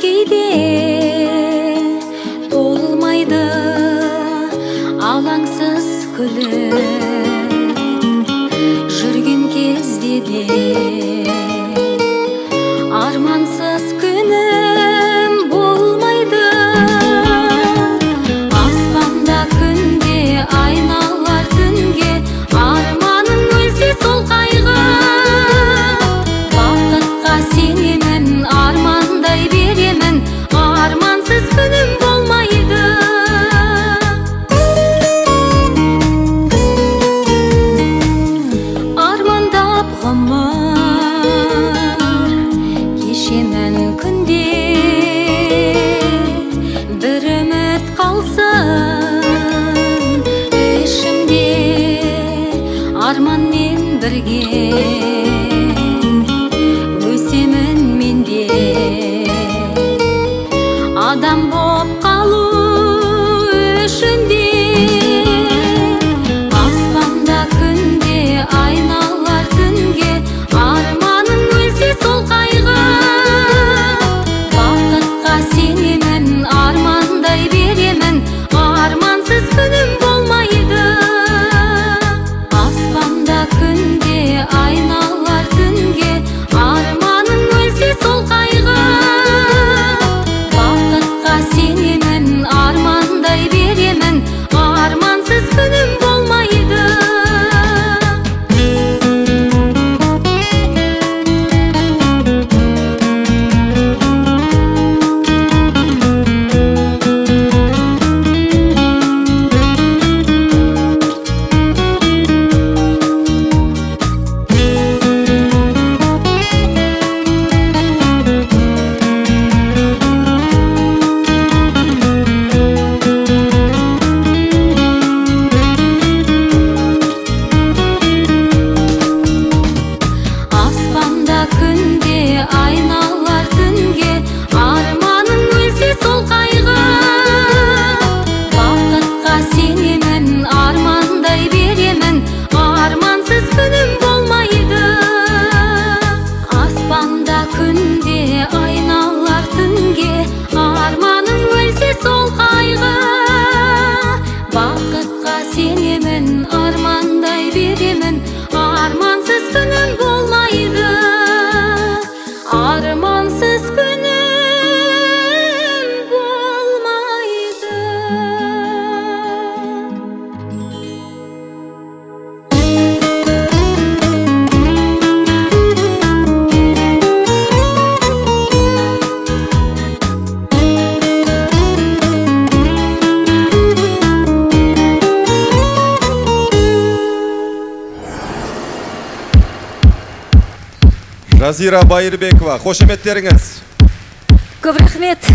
кейде толмайды алаңсыз күліп жүрген кезде де армансыз күнім болмайды. Аспанда күнде айналар түнге арманым өлсе сол қайғы. Бақытқа сенемін, армандай беремін, армансыз күнім болмайды. Армандап ғұмыр кешемін күнде, бір үміт қалсын ішімде, арманмен бірге өсемін менде. Адам боп қалу үшін де аспанда күнде айналар түнге арманым өлсе сол қайғы. Бақытқа сенемін, армандай беремін, армансыз күнім болмайды. Аспанда күнде айналар түнге арманым өлсе сол қайғы. Бақытқа сенемін, армандай беремін, армансыз күнім болмайды. Аспанда күнде айналар түнге арманым өлсе сол қайғы. Бақытқа сенемін, армандай беремін, армансыз күнім болмайды. Аспанда күнде айналар түнге арманым өлсе сол қайғы. Бақытқа сенемін, армандай беремін, армансыз күнім болмайды. Армансыз күнім болмайды. Жазира Байырбекова, қошеметтеріңіз. Көп рахмет.